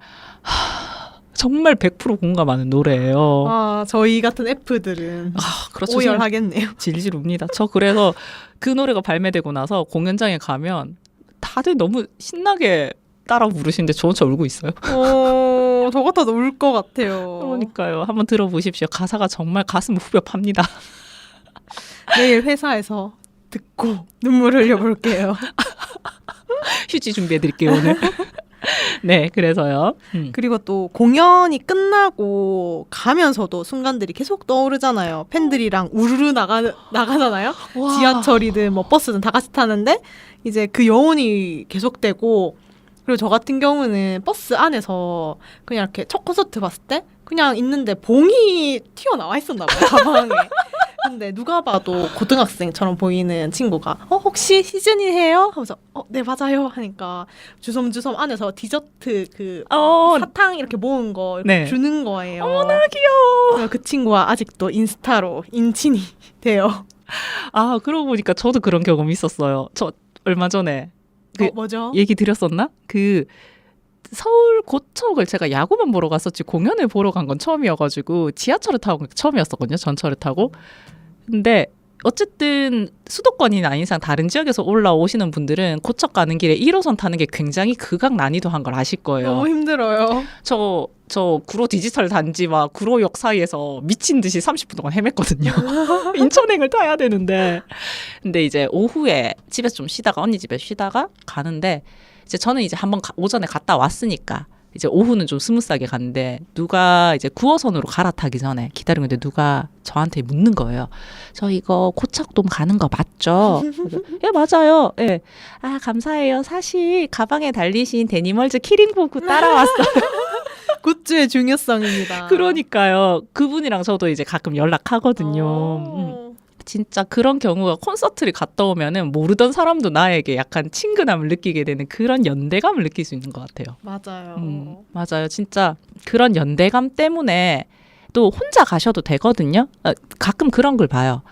100% 공감하는 노래예요. 저희 같은 F들은 그렇죠. 오열하겠네요. 질질 웁니다. 저 그래서 그 노래가 발매되고 나서 공연장에 가면 다들 너무 신나게 따라 부르시는데 저 혼자 울고 있어요. 저 같아도 울 것 같아요. 그러니까요. 한번 들어보십시오. 가사가 정말 가슴 후벼 팝니다. 내일 회사에서 듣고 눈물 흘려볼게요. 휴지 준비해드릴게요 오늘. 네, 그래서요. 그리고 또 공연이 끝나고 가면서도 순간들이 계속 떠오르잖아요. 팬들이랑 우르르 나가잖아요. 와. 지하철이든 뭐 버스든 다 같이 타는데 이제 그 여운이 계속되고 그리고 저 같은 경우는 버스 안에서 그냥 이렇게 첫 콘서트 봤을 때 그냥 있는데 봉이 튀어나와 있었나 봐요. 가방에. 근데 누가 봐도 고등학생처럼 보이는 친구가 혹시 시즌이에요? 하면서 네 맞아요 하니까 주섬주섬 안에서 디저트 그 사탕 이렇게 모은 거 이렇게 네. 주는 거예요. 어머나 귀여워. 그 친구와 아직도 인스타로 인친이 돼요. 아 그러고 보니까 저도 그런 경험이 있었어요. 저 얼마 전에 뭐죠? 얘기 드렸었나? 그 서울 고척을 제가 야구만 보러 갔었지 공연을 보러 간 건 처음이어가지고 지하철을 타고 처음이었었거든요. 전철을 타고. 근데 어쨌든 수도권이 아닌 이상 다른 지역에서 올라오시는 분들은 고척 가는 길에 1호선 타는 게 굉장히 극악 난이도한 걸 아실 거예요. 너무 힘들어요. 저 구로 디지털 단지와 구로역 사이에서 미친 듯이 30분 동안 헤맸거든요. 인천행을 타야 되는데. 근데 이제 오후에 집에서 좀 쉬다가 언니 집에 쉬다가 가는데 이제 저는 이제 한번 오전에 갔다 왔으니까 이제 오후는 좀 스무스하게 갔는데 누가 이제 9호선으로 갈아타기 전에 기다리고 있는데 누가 저한테 묻는 거예요. 저 이거 고척돔 가는 거 맞죠? 예 맞아요. 예. 아 감사해요. 사실 가방에 달리신 데니멀즈 키링보그 따라왔어요. 굿즈의 중요성입니다. 그러니까요. 그분이랑 저도 이제 가끔 연락하거든요. 진짜 그런 경우가 콘서트를 갔다 오면은 모르던 사람도 나에게 약간 친근함을 느끼게 되는 그런 연대감을 느낄 수 있는 것 같아요. 맞아요. 맞아요. 진짜 그런 연대감 때문에 또 혼자 가셔도 되거든요. 가끔 그런 걸 봐요.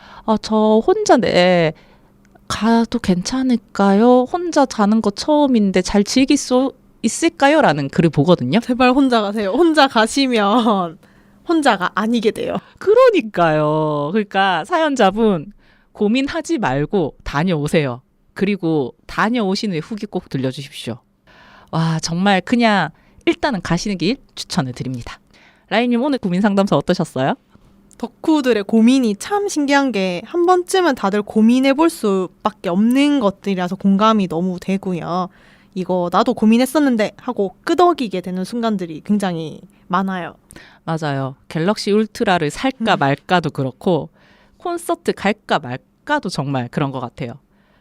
저 혼자 가도 괜찮을까요? 혼자 자는 거 처음인데 잘 즐길 수 있을까요? 라는 글을 보거든요. 제발 혼자 가세요. 혼자 가시면 혼자가 아니게 돼요. 그러니까요. 그러니까 사연자분 고민하지 말고 다녀오세요. 그리고 다녀오신 후에 후기 꼭 들려주십시오. 와 정말 그냥 일단은 가시는 길 추천을 드립니다. 라임님 오늘 고민 상담소 어떠셨어요? 덕후들의 고민이 참 신기한 게 한 번쯤은 다들 고민해볼 수밖에 없는 것들이라서 공감이 너무 되고요. 이거 나도 고민했었는데 하고 끄덕이게 되는 순간들이 굉장히 많아요. 맞아요. 갤럭시 울트라를 살까 말까도 그렇고 콘서트 갈까 말까도 정말 그런 것 같아요.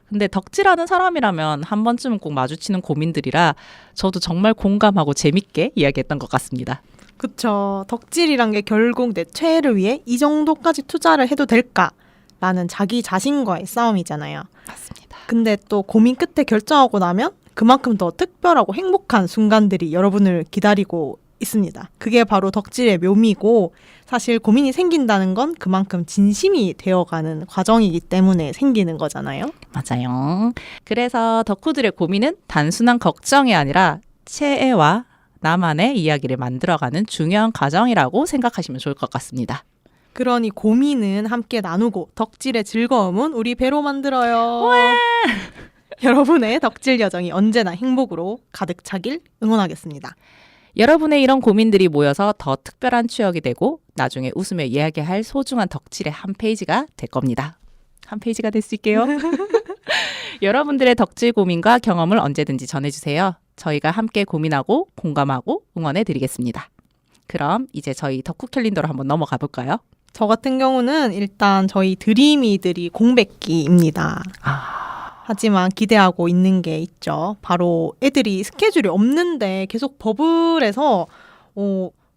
근데 덕질하는 사람이라면 한 번쯤은 꼭 마주치는 고민들이라 저도 정말 공감하고 재밌게 이야기했던 것 같습니다. 그쵸. 덕질이란 게 결국 내 최애를 위해 이 정도까지 투자를 해도 될까라는 자기 자신과의 싸움이잖아요. 맞습니다. 근데 또 고민 끝에 결정하고 나면 그만큼 더 특별하고 행복한 순간들이 여러분을 기다리고 있습니다. 그게 바로 덕질의 묘미고 사실 고민이 생긴다는 건 그만큼 진심이 되어가는 과정이기 때문에 생기는 거잖아요. 맞아요. 그래서 덕후들의 고민은 단순한 걱정이 아니라 최애와 나만의 이야기를 만들어가는 중요한 과정이라고 생각하시면 좋을 것 같습니다. 그러니 고민은 함께 나누고 덕질의 즐거움은 우리 배로 만들어요. 여러분의 덕질 여정이 언제나 행복으로 가득 차길 응원하겠습니다. 여러분의 이런 고민들이 모여서 더 특별한 추억이 되고 나중에 웃으며 이야기할 소중한 덕질의 한 페이지가 될 겁니다. 한 페이지가 될 수 있게요. 여러분들의 덕질 고민과 경험을 언제든지 전해주세요. 저희가 함께 고민하고 공감하고 응원해드리겠습니다. 그럼 이제 저희 덕후 캘린더로 한번 넘어가 볼까요? 저 같은 경우는 일단 저희 드림이들이 공백기입니다. 하지만 기대하고 있는 게 있죠. 바로 애들이 스케줄이 없는데 계속 버블에서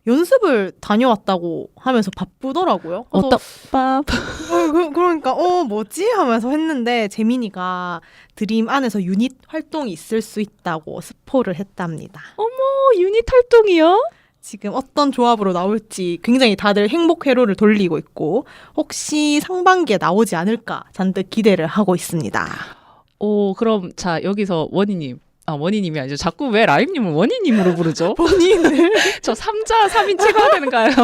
연습을 다녀왔다고 하면서 바쁘더라고요. 그래서 어떡밥? 그러니까 뭐지? 하면서 했는데 재민이가 드림 안에서 유닛 활동이 있을 수 있다고 스포를 했답니다. 유닛 활동이요? 지금 어떤 조합으로 나올지 굉장히 다들 행복 회로를 돌리고 있고 혹시 상반기에 나오지 않을까 잔뜩 기대를 하고 있습니다. 그럼 자 여기서 원희님이 아니죠. 자꾸 왜 라임님을 원희님으로 부르죠? 본인을 저 3인 체가 되는가요?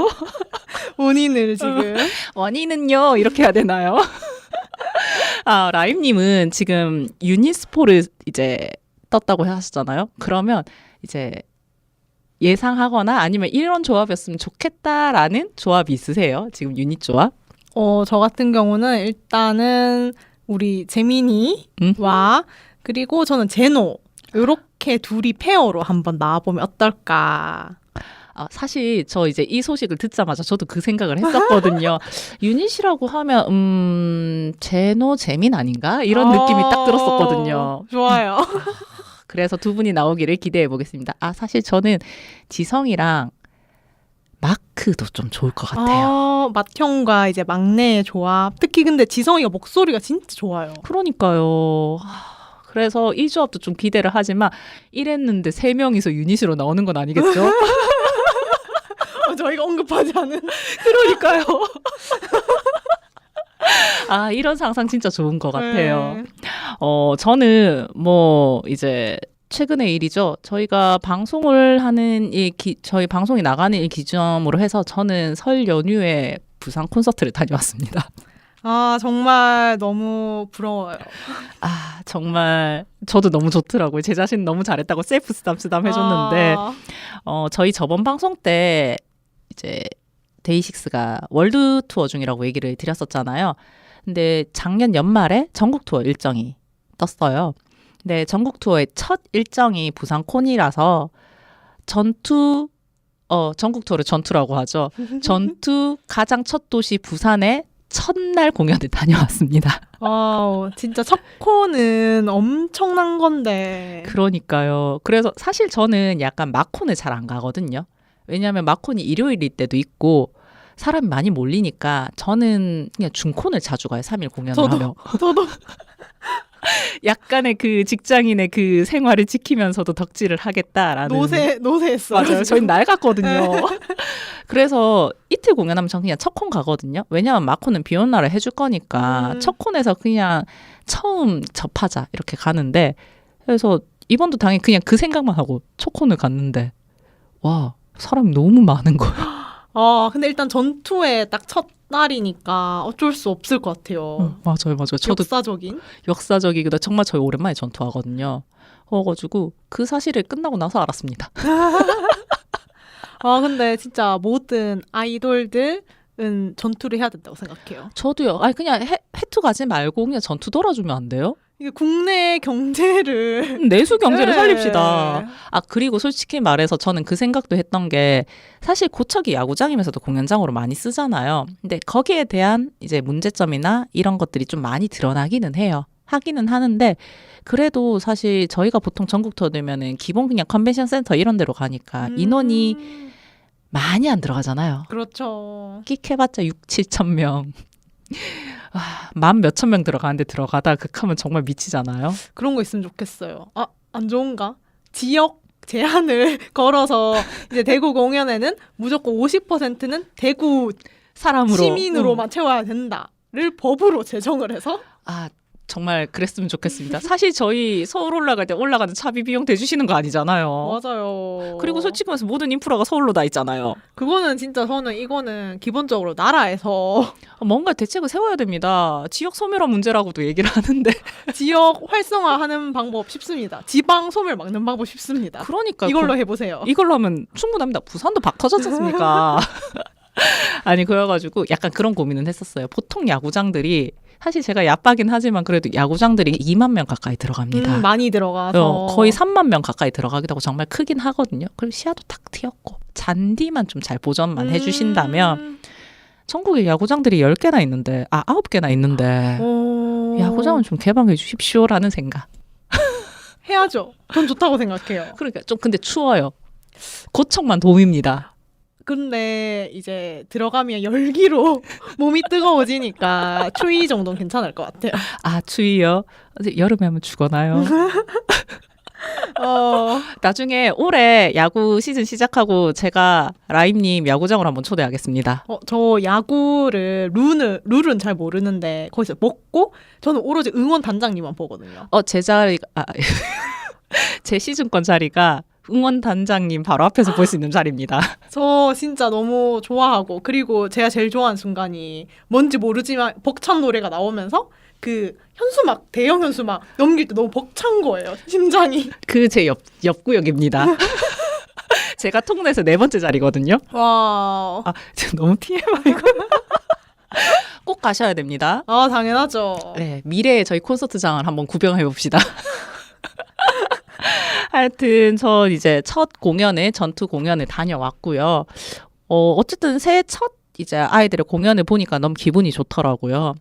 본인을 지금 원희는요 이렇게 해야 되나요? 라임님은 지금 유니스포를 이제 떴다고 하셨잖아요. 그러면 이제 예상하거나 아니면 이런 조합이었으면 좋겠다라는 조합이 있으세요? 지금 유닛 조합? 저 같은 경우는 일단은 우리 재민이와 그리고 저는 제노 이렇게 둘이 페어로 한번 나와보면 어떨까. 사실 저 이제 이 소식을 듣자마자 저도 그 생각을 했었거든요. 유닛이라고 하면 제노 재민 아닌가? 이런 느낌이 딱 들었었거든요. 좋아요. 그래서 두 분이 나오기를 기대해 보겠습니다. 사실 저는 지성이랑 마크도 좀 좋을 것 같아요. 맏형과 이제 막내의 조합. 특히 근데 지성이가 목소리가 진짜 좋아요. 그러니까요. 그래서 이 조합도 좀 기대를 하지만 이랬는데 3명이서 유닛으로 나오는 건 아니겠죠? 저희가 언급하지 않은. 그러니까요. 이런 상상 진짜 좋은 것 같아요. 저는 이제 최근의 일이죠. 저희가 방송을 하는 저희 방송이 나가는 일 기점으로 해서 저는 설 연휴에 부산 콘서트를 다녀왔습니다. 정말 너무 부러워요. 정말 저도 너무 좋더라고요. 제 자신 너무 잘했다고 셀프 쓰담 해줬는데 저희 저번 방송 때 이제 데이식스가 월드 투어 중이라고 얘기를 드렸었잖아요. 근데 작년 연말에 전국 투어 일정이 떴어요. 근데 전국 투어의 첫 일정이 부산 콘이라서 전국 투어를 전투라고 하죠. 전투 가장 첫 도시 부산에 첫날 공연을 다녀왔습니다. 진짜 첫 콘은 엄청난 건데. 그러니까요. 그래서 사실 저는 약간 막콘을 잘 안 가거든요. 왜냐하면 막콘이 일요일일 때도 있고 사람이 많이 몰리니까 저는 그냥 중콘을 자주 가요. 3일 공연을 하면. 저도. 약간의 그 직장인의 그 생활을 지키면서도 덕질을 하겠다라는. 노세했어요. 맞아요. 저희는 낡았거든요. 그래서 이틀 공연하면 전 그냥 첫 콘 가거든요. 왜냐하면 막콘은 비 오는 날에 해줄 거니까 첫 콘에서 그냥 처음 접하자 이렇게 가는데 그래서 이번도 당연히 그냥 그 생각만 하고 첫 콘을 갔는데 와 사람이 너무 많은 거예요. 근데 일단 전투의 딱 첫 날이니까 어쩔 수 없을 것 같아요. 맞아요. 저도 역사적이기도 정말 저희 오랜만에 전투하거든요. 그래가지고 그 사실을 끝나고 나서 알았습니다. 근데 진짜 모든 아이돌들은 전투를 해야 된다고 생각해요. 저도요. 그냥 해투 가지 말고 그냥 전투 돌아주면 안 돼요? 이게 국내 경제를 내수 경제를 네. 살립시다. 아, 그리고 솔직히 말해서 저는 그 생각도 했던 게 사실 고척이 야구장이면서도 공연장으로 많이 쓰잖아요. 근데 거기에 대한 이제 문제점이나 이런 것들이 좀 많이 드러나기는 해요. 하기는 하는데 그래도 사실 저희가 보통 전국 투어 되면은 기본 그냥 컨벤션 센터 이런 데로 가니까 인원이 많이 안 들어가잖아요. 그렇죠. 끽 해봤자 6, 7천 명. 만 몇천 명 들어가는데 들어가다 극하면 정말 미치잖아요. 그런 거 있으면 좋겠어요. 아, 안 좋은가? 지역 제한을 걸어서 이제 대구 공연에는 무조건 50%는 대구 사람으로 시민으로만 채워야 된다를 법으로 제정을 해서 아 정말 그랬으면 좋겠습니다. 사실 저희 서울 올라갈 때 올라가는 차비 비용 대주시는 거 아니잖아요. 맞아요. 그리고 솔직히 말해서 모든 인프라가 서울로 다 있잖아요. 그거는 진짜 저는 이거는 기본적으로 나라에서 뭔가 대책을 세워야 됩니다. 지역 소멸화 문제라고도 얘기를 하는데 지역 활성화하는 방법 쉽습니다. 지방 소멸 막는 방법 쉽습니다. 그러니까 이걸로 해보세요. 이걸로 하면 충분합니다. 부산도 박 터졌지 않습니까? 아니 그래가지고 약간 그런 고민은 했었어요. 보통 야구장들이 사실 제가 야빠긴 하지만 그래도 야구장들이 2만 명 가까이 들어갑니다. 많이 들어가서 거의 3만 명 가까이 들어가기도 하고 정말 크긴 하거든요. 그리고 시야도 탁 트였고 잔디만 좀 잘 보존만 해주신다면 전국에 야구장들이 10개나 있는데 9개나 있는데 야구장은 좀 개방해 주십시오라는 생각. 해야죠. 전 좋다고 생각해요. 그러니까 좀 근데 추워요. 고척만 돔입니다. 근데 이제 들어가면 열기로 몸이 뜨거워지니까 추위 정도는 괜찮을 것 같아요. 아 추위요? 여름에 하면 죽어나요? 나중에 올해 야구 시즌 시작하고 제가 라임님 야구장으로 한번 초대하겠습니다. 저 야구를 룰은 잘 모르는데 거기서 먹고 저는 오로지 응원 단장님만 보거든요. 제 자리가 제 시즌권 자리가 응원 단장님 바로 앞에서 볼 수 있는 자리입니다. 저 진짜 너무 좋아하고 그리고 제가 제일 좋아하는 순간이 뭔지 모르지만 벅찬 노래가 나오면서 그 현수막 대형 현수막 넘길 때 너무 벅찬 거예요. 심장이. 그 제 옆 구역입니다. 제가 통내에서 4번째 자리거든요. 와. 너무 TMI고. 꼭 가셔야 됩니다. 당연하죠. 네, 미래의 저희 콘서트장을 한번 구경해 봅시다. 하여튼 저 이제 첫 공연에 전투 공연을 다녀왔고요. 어쨌든 새해 첫 이제 아이들의 공연을 보니까 너무 기분이 좋더라고요.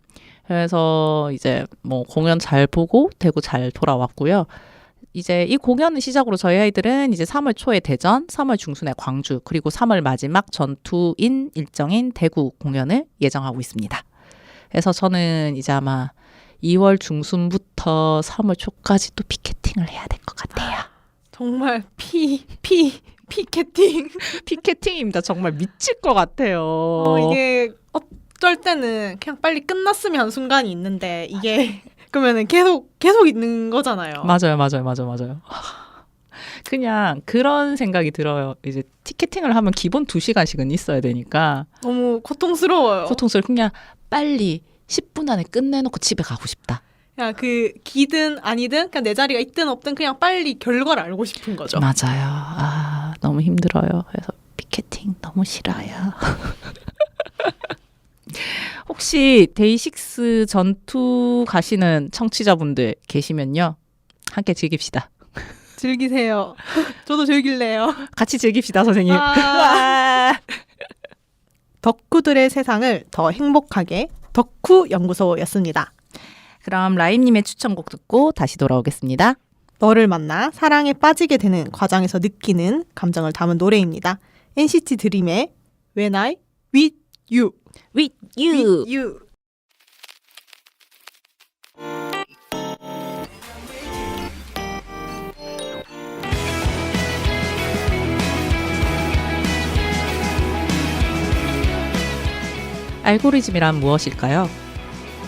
그래서 이제 뭐 공연 잘 보고 대구 잘 돌아왔고요. 이제 이 공연을 시작으로 저희 아이들은 이제 3월 초에 대전, 3월 중순에 광주, 그리고 3월 마지막 전투인 일정인 대구 공연을 예정하고 있습니다. 그래서 저는 이제 아마 2월 중순부터 3월 초까지 또 피켓팅을 해야 될 것 같아요. 정말 피켓팅. 피켓팅입니다. 정말 미칠 것 같아요. 이게 어쩔 때는 그냥 빨리 끝났으면 하는 순간이 있는데 이게 그러면은 계속 있는 거잖아요. 맞아요. 그냥 그런 생각이 들어요. 이제 티켓팅을 하면 기본 2시간씩은 있어야 되니까 너무 고통스러워요. 그냥 빨리 10분 안에 끝내놓고 집에 가고 싶다. 그냥 그 기든 아니든 그냥 내 자리가 있든 없든 그냥 빨리 결과를 알고 싶은 거죠. 맞아요. 너무 힘들어요. 그래서 피켓팅 너무 싫어요. 혹시 데이식스 전투 가시는 청취자분들 계시면요. 함께 즐깁시다. 즐기세요. 저도 즐길래요. 같이 즐깁시다, 선생님. 덕후들의 세상을 더 행복하게 덕후 연구소였습니다. 그럼 라임님의 추천곡 듣고 다시 돌아오겠습니다. 너를 만나 사랑에 빠지게 되는 과정에서 느끼는 감정을 담은 노래입니다. NCT 드림의 When I With You. With you. With you. 알고리즘이란 무엇일까요?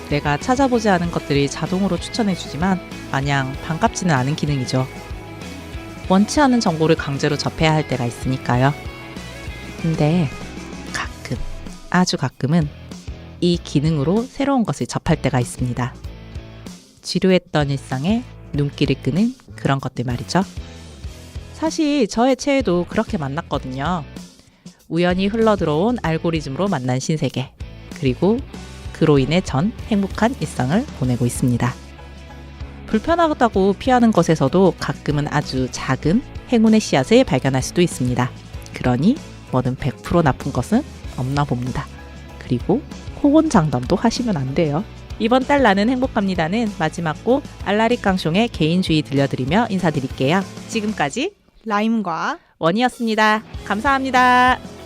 내가 찾아보지 않은 것들이 자동으로 추천해주지만 마냥 반갑지는 않은 기능이죠. 원치 않은 정보를 강제로 접해야 할 때가 있으니까요. 근데 가끔, 아주 가끔은 이 기능으로 새로운 것을 접할 때가 있습니다. 지루했던 일상에 눈길을 끄는 그런 것들 말이죠. 사실 저의 최애도 그렇게 만났거든요. 우연히 흘러들어온 알고리즘으로 만난 신세계, 그리고 그로 인해 전 행복한 일상을 보내고 있습니다. 불편하다고 피하는 것에서도 가끔은 아주 작은 행운의 씨앗을 발견할 수도 있습니다. 그러니 뭐든 100% 나쁜 것은 없나 봅니다. 그리고 호언장담도 하시면 안 돼요. 이번 달 나는 행복합니다는 마지막 곡 알라리 깡숑의 개인주의 들려드리며 인사드릴게요. 지금까지 라임과 원이었습니다. 감사합니다.